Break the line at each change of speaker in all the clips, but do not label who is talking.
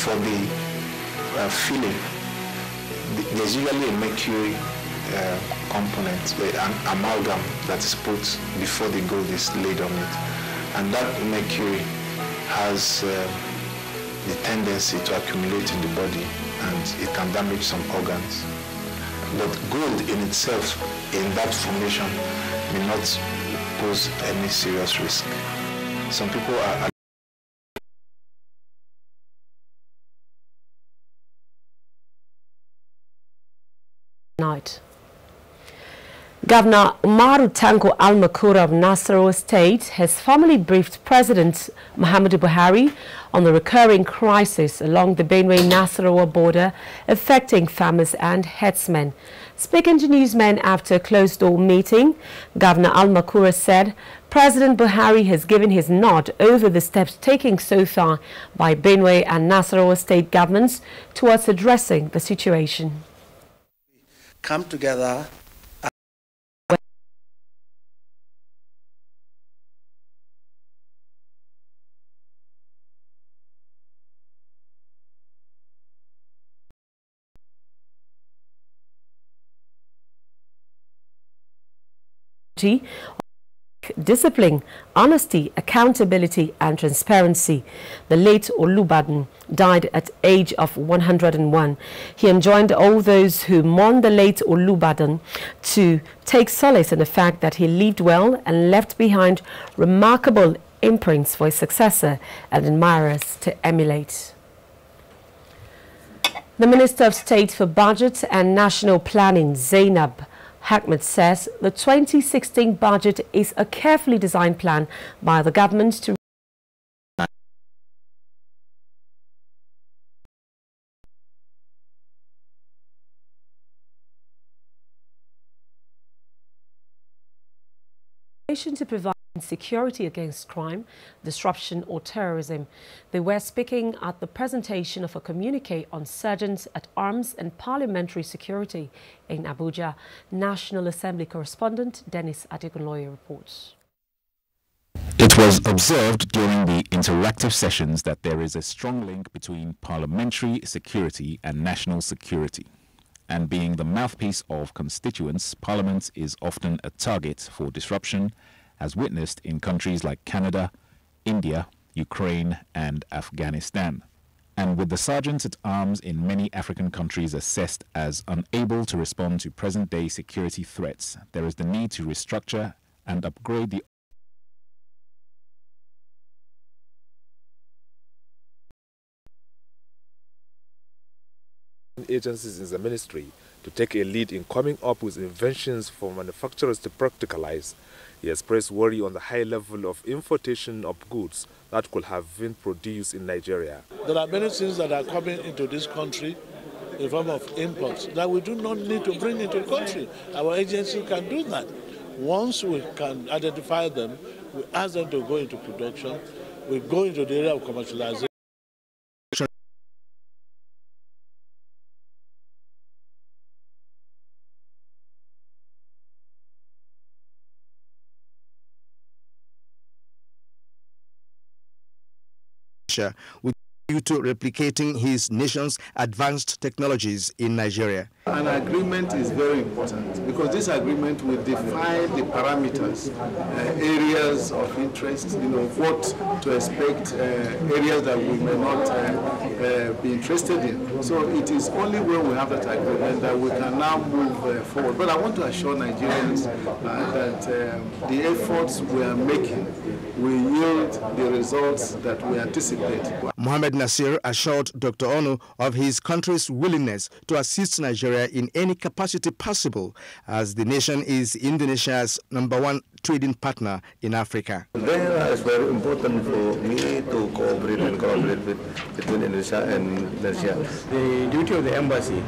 For the filling, there's usually a mercury component, an amalgam that is put before the gold is laid on it. And that mercury has the tendency to accumulate in the body, and it can damage some organs. But gold in itself, in that formation, may not pose any serious risk. Some people are
night. Governor Umaru Tanko Al-Makura of Nasarawa State has formally briefed President Muhammadu Buhari on the recurring crisis along the Benue-Nasarawa border affecting farmers and herdsmen. Speaking to newsmen after a closed-door meeting, Governor Al-Makura said President Buhari has given his nod over the steps taken so far by Benue and Nasarawa state governments towards addressing the situation.
Come together
discipline, honesty, accountability and transparency. The late Olubadan died at the age of 101. He enjoined all those who mourn the late Olubadan to take solace in the fact that he lived well and left behind remarkable imprints for his successor and admirers to emulate. The Minister of State for Budget and National Planning, Zainab Ahmed, says the 2016 budget is a carefully designed plan by the government to provide security against crime, disruption or terrorism. They were speaking at the presentation of a communique on sergeants at arms and parliamentary security in Abuja. National Assembly correspondent Dennis Adekunloye reports.
It was observed during the interactive sessions that there is a strong link between parliamentary security and national security. And being the mouthpiece of constituents, Parliament is often a target for disruption, as witnessed in countries like Canada, India, Ukraine and Afghanistan. And with the sergeants at arms in many African countries assessed as unable to respond to present-day security threats, there is the need to restructure and upgrade the
agencies in the ministry to take a lead in coming up with inventions for manufacturers to practicalize. He expressed worry on the high level of importation of goods that could have been produced in Nigeria.
There are many things that are coming into this country in form of imports that we do not need to bring into the country. Our agency can do that. Once we can identify them, we ask them to go into production, we go into the area of commercialization.
With you to replicating his nation's advanced technologies in Nigeria.
An agreement is very important because this agreement will define the parameters, areas of interest, what to expect, areas that we may not be interested in. So it is only when we have that agreement that we can now move forward. But I want to assure Nigerians that the efforts we are making will yield the results that we anticipate.
Mohamed Nasir assured Dr. Onu of his country's willingness to assist Nigeria in any capacity possible, as the nation is Indonesia's #1 trading partner in Africa.
It's very important for me to cooperate and collaborate between Indonesia and Nigeria.
The duty of the embassy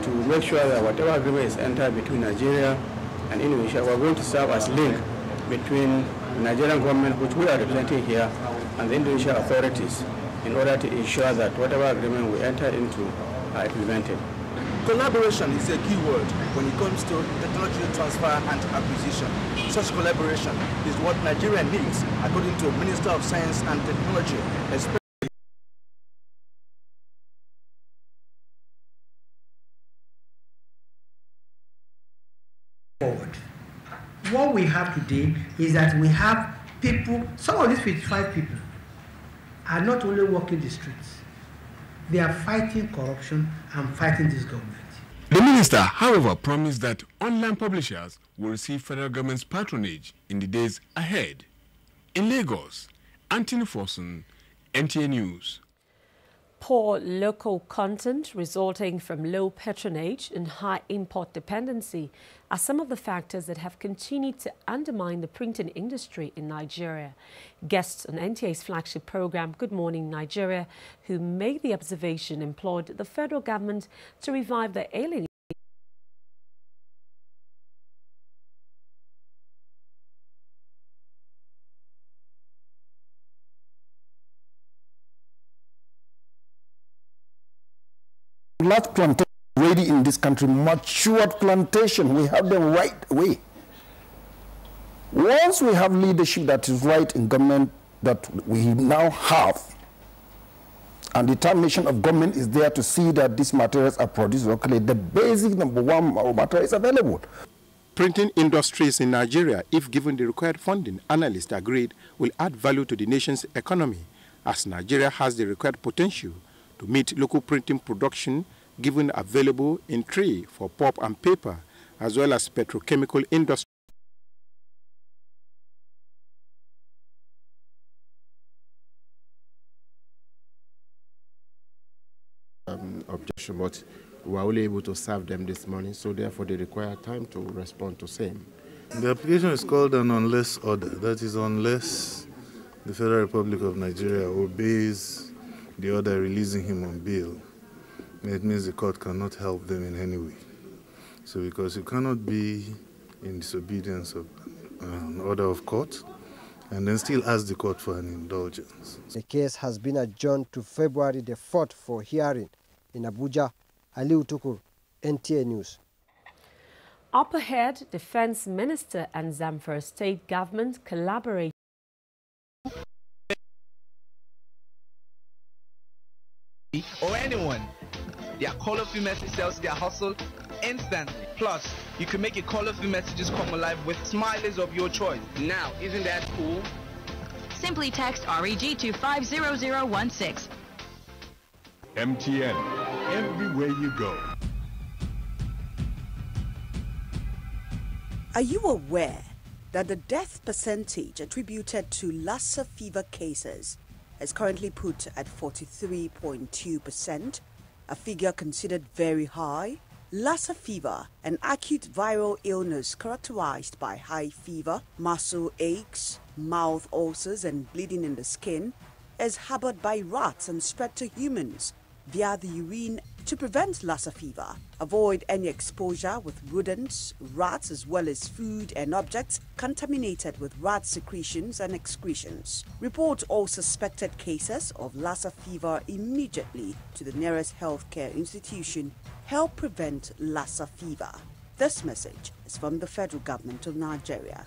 to make sure that whatever agreement is entered between Nigeria and Indonesia, we're going to serve as link between the Nigerian government, which we are representing here, and the Indonesian authorities, in order to ensure that whatever agreement we enter into are implemented.
Collaboration is a key word when it comes to technology transfer and acquisition. Such collaboration is what Nigeria needs, according to the Minister of Science and Technology.
forward. What we have today is that we have people, some of these 55 people are not only walking the streets, they are fighting corruption and fighting this government.
The minister, however, promised that online publishers will receive federal government's patronage in the days ahead. In Lagos, Anthony Forson, NTA News.
Poor local content resulting from low patronage and high import dependency are some of the factors that have continued to undermine the printing industry in Nigeria. Guests on NTA's flagship program, Good Morning Nigeria, who made the observation, implored the federal government to revive the alien
large plantation ready in this country, matured plantation. We have them right away. Once we have leadership that is right in government that we now have, and determination of government is there to see that these materials are produced locally, the basic number one material is available.
Printing industries in Nigeria, if given the required funding, analysts agreed, will add value to the nation's economy, as Nigeria has the required potential to meet local printing production given available in trade for pulp and paper, as well as petrochemical industry.
Objection, but we were only able to serve them this morning, so therefore they require time to respond to same.
The application is called an unless order. That is, unless the Federal Republic of Nigeria obeys the order releasing him on bail, it means the court cannot help them in any way. So because you cannot be in disobedience of an order of court and then still ask the court for an indulgence.
The case has been adjourned to February the 4th for hearing in Abuja. Aliu Tukur, NTA News.
Up ahead, Defense Minister and Zamfara State Government collaborate.
Or anyone. Their colorful message sells their hustle instantly. Plus, you can make your colorful messages come alive with smileys of your choice. Now, isn't that cool?
Simply text REG to 50016.
MTN, everywhere you go.
Are you aware that the death percentage attributed to Lassa fever cases is currently put at 43.2%, a figure considered very high? Lassa fever, an acute viral illness characterized by high fever, muscle aches, mouth ulcers and bleeding in the skin, is harbored by rats and spread to humans via the urine. To prevent Lassa fever, avoid any exposure with rodents, rats, as well as food and objects contaminated with rat secretions and excretions. Report all suspected cases of Lassa fever immediately to the nearest healthcare institution. Help prevent Lassa fever. This message is from the federal government of Nigeria.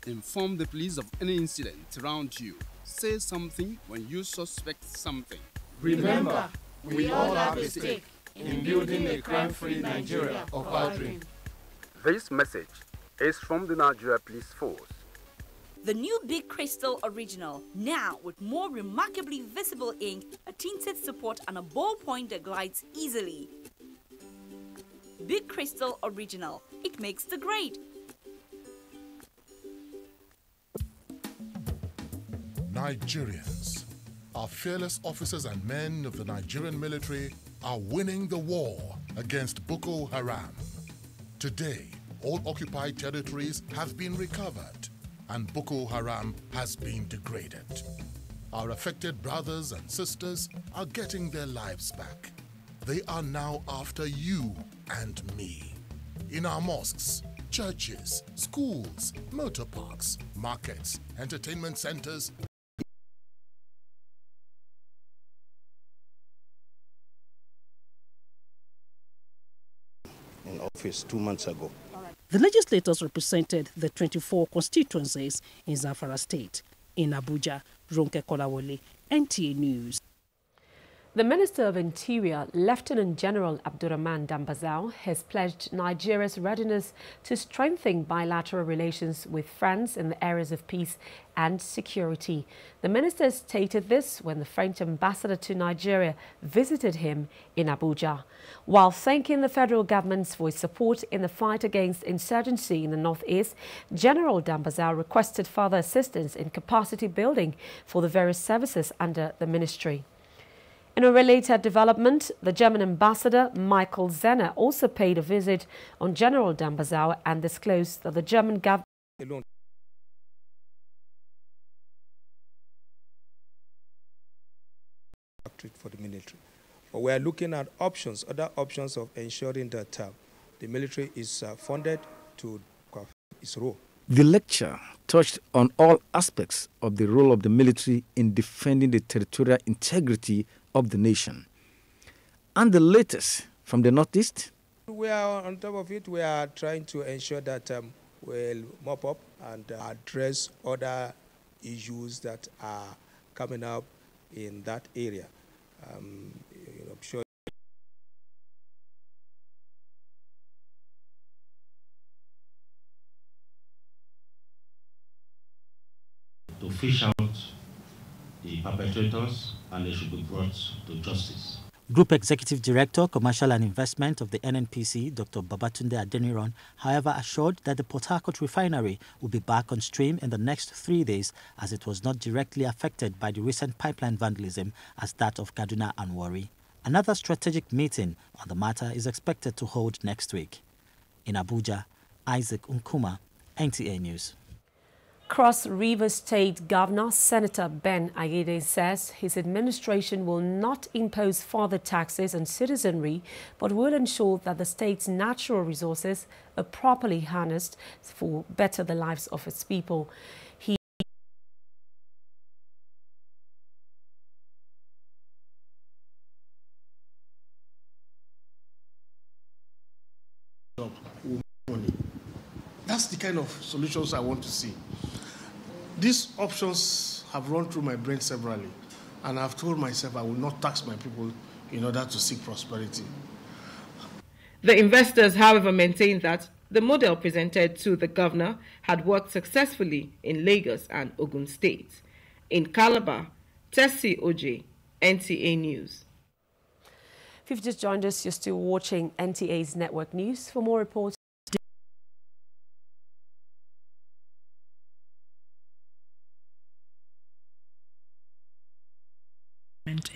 Inform the police of any incident around you. Say something when you suspect something.
Remember, we all have a stake in building a crime-free Nigeria of our dream.
This message is from the Nigeria Police Force.
The new Big Crystal Original, now with more remarkably visible ink, a tinted support and a ballpoint that glides easily. Big Crystal Original, it makes the grade.
Nigerians, our fearless officers and men of the Nigerian military are winning the war against Boko Haram. Today, all occupied territories have been recovered and Boko Haram has been degraded. Our affected brothers and sisters are getting their lives back. They are now after you and me. In our mosques, churches, schools, motor parks, markets, entertainment centers,
in office 2 months ago.
The legislators represented the 24 constituencies in Zamfara State. In Abuja, Ronke Kolawole, NTA News.
The Minister of Interior, Lieutenant General Abdurrahman Dambazao, has pledged Nigeria's readiness to strengthen bilateral relations with France in the areas of peace and security. The minister stated this when the French ambassador to Nigeria visited him in Abuja. While thanking the federal government for its support in the fight against insurgency in the northeast, General Dambazao requested further assistance in capacity building for the various services under the ministry. In a related development, the German ambassador, Michael Zenner, also paid a visit on General Dambazao and disclosed that the German government alone
for the military. But we are looking at options, other options of ensuring that the military is funded to its role.
The lecture touched on all aspects of the role of the military in defending the territorial integrity of the nation. And the latest from the Northeast?
We are on top of it. We are trying to ensure that we'll mop up and address other issues that are coming up in that area. I'm sure
to fish out the perpetrators, and they should be brought to justice.
Group Executive Director, Commercial and Investment of the NNPC, Dr. Babatunde Adeniran, however, assured that the Port Harcourt refinery will be back on stream in the next 3 days, as it was not directly affected by the recent pipeline vandalism as that of Kaduna and Warri. Another strategic meeting on the matter is expected to hold next week. In Abuja, Isaac Nkuma, NTA News.
Cross River State Governor Senator Ben Ayede says his administration will not impose further taxes on citizenry, but will ensure that the state's natural resources are properly harnessed for better the lives of its people.
That's the kind of solutions I want to see. These options have run through my brain severally, and I've told myself I will not tax my people in order to seek prosperity.
The investors, however, maintained that the model presented to the governor had worked successfully in Lagos and Ogun State. In Calabar, Tessie Oje, NTA News.
If you've just joined us, you're still watching NTA's Network News. For more reports,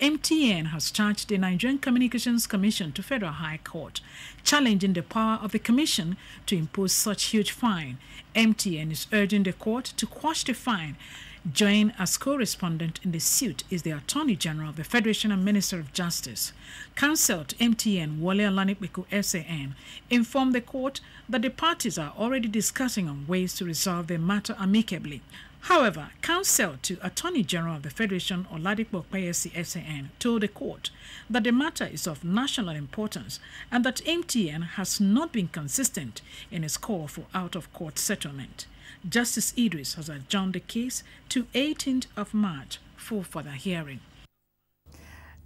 MTN has charged the Nigerian Communications Commission to Federal High Court, challenging the power of the Commission to impose such huge fine. MTN is urging the court to quash the fine. Joined as co-respondent in the suit is the Attorney General of the Federation and Minister of Justice. Counsel to MTN, Wole Olanipekun SAN, informed the court that the parties are already discussing on ways to resolve the matter amicably. However, counsel to Attorney General of the Federation, Oladipo Okpeyesi SAN, told the court that the matter is of national importance and that MTN has not been consistent in its call for out-of-court settlement. Justice Idris has adjourned the case to 18th of March for further hearing.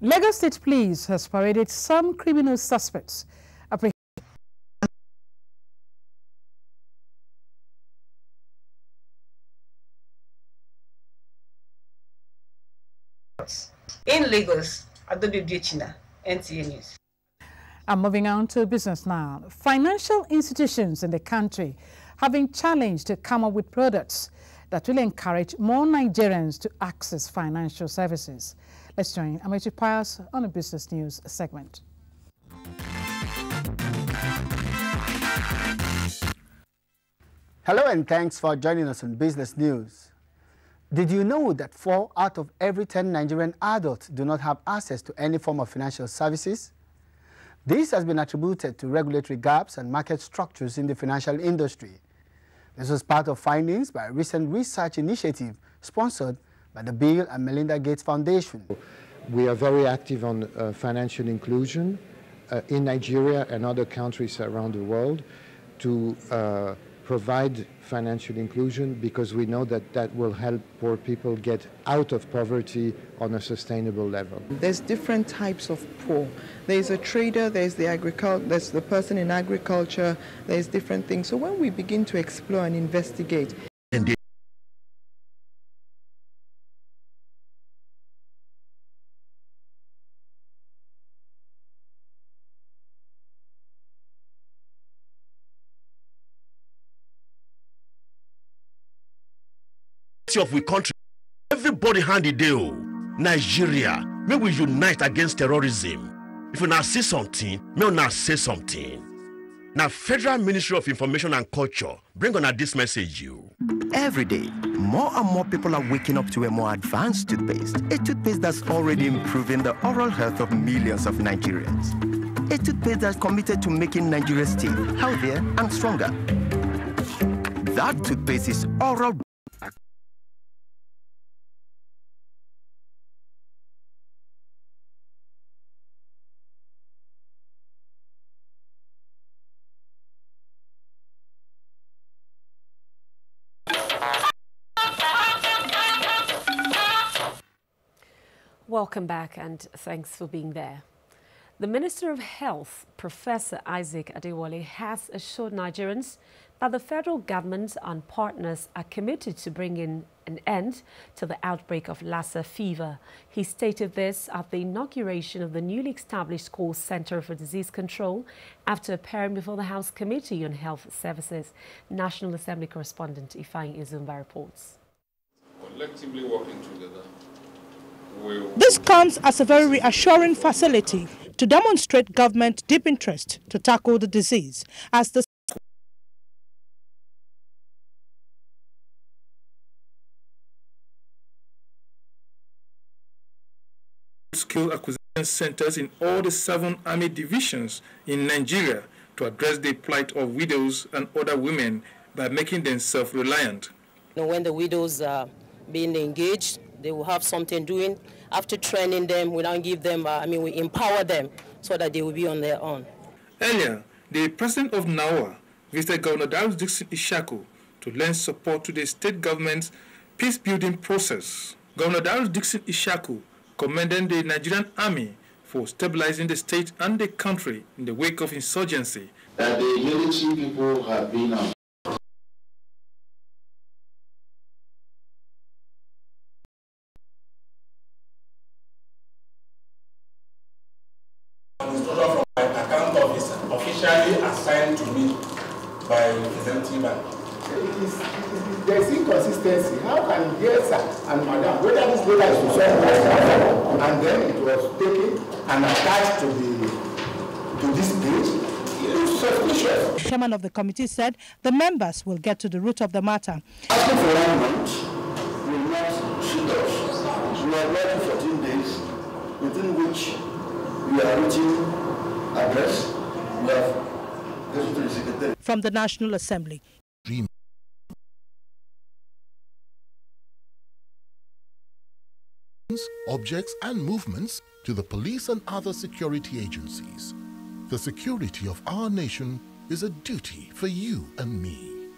Lagos State Police has paraded some criminal suspects.
In Lagos, Adobe China, NTA News.
And moving on to business now. Financial institutions in the country have been challenged to come up with products that will encourage more Nigerians to access financial services. Let's join Amechi Pius on the Business News segment.
Hello and thanks for joining us on Business News. Did you know that 4 out of every 10 Nigerian adults do not have access to any form of financial services? This has been attributed to regulatory gaps and market structures in the financial industry. This was part of findings by a recent research initiative sponsored by the Bill and Melinda Gates Foundation.
We are very active on financial inclusion in Nigeria and other countries around the world to provide financial inclusion because we know that that will help poor people get out of poverty on a sustainable level.
There's different types of poor. There's a trader, there's the person in agriculture, there's different things. So when we begin to explore and investigate,
of we country, everybody hand the deal. Nigeria, may we unite against terrorism. If we now see something, may we now say something. Now, Federal Ministry of Information and Culture, bring on this message you.
Every day, more and more people are waking up to a more advanced toothpaste. A toothpaste that's already improving the oral health of millions of Nigerians. A toothpaste that's committed to making Nigeria's teeth healthier and stronger. That toothpaste is Oral.
Welcome back and thanks for being there. The Minister of Health, Professor Isaac Adewale, has assured Nigerians that the federal government and partners are committed to bringing an end to the outbreak of Lassa fever. He stated this at the inauguration of the newly established Call Center for Disease Control after appearing before the House Committee on Health Services. National Assembly correspondent Ifeanyi Izumba reports.
Collectively working together.
This comes as a very reassuring facility to demonstrate government deep interest to tackle the disease, as the
skill acquisition centers in all the 7 army divisions in Nigeria to address the plight of widows and other women by making them self-reliant.
When the widows are being engaged, they will have something doing. After training them, we don't give them, we empower them so that they will be on their own.
Earlier, the president of NAWA visited Governor Darius Dixon Ishaku to lend support to the state government's peace-building process. Governor Darius Dixon Ishaku commended the Nigerian army for stabilizing the state and the country in the wake of insurgency.
That the military people have been
from my account office officially assigned to me by Representative Bank.
There is inconsistency. How can yes sir and madam, whether this data is to solve and then it was taken and attached to this page? It is suspicious.
The chairman of the committee said the members will get to the root of the matter.
Asking for 1 month will not suit us. We are working 14 days within which we are reaching address. We have given to the secretary.
From the National Assembly.
Objects and movements to the police and other security agencies. The security of our nation is a duty for you and me.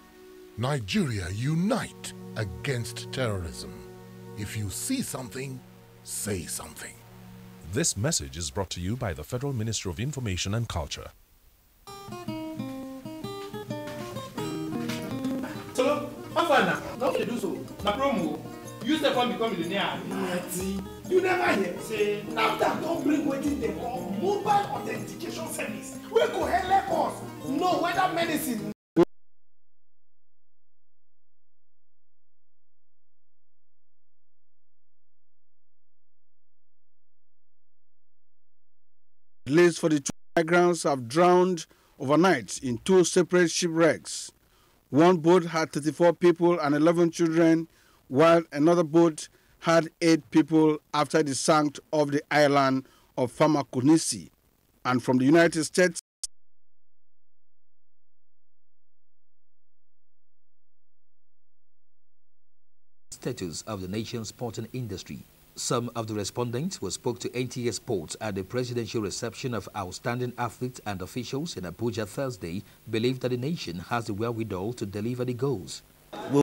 Nigeria, unite against terrorism. If you see something, say something.
This message is brought to you by the Federal Ministry of Information and Culture.
So, Afana, don't you do so? Na promo. You step on become millionaire.
You never hear say NAFDAC don't bring wetin they call mobile authentication service. We go help us know whether medicine.
At least 42 migrants have drowned overnight in 2 separate shipwrecks. One boat had 34 people and 11 children, while another boat had 8 people after it sank off the island of Famakunisi. And from the United States,
status of the nation's sporting industry.
Some of the respondents who spoke to NTA Sports at the presidential reception of outstanding athletes and officials in Abuja Thursday believe that the nation has the wherewithal to deliver the goals.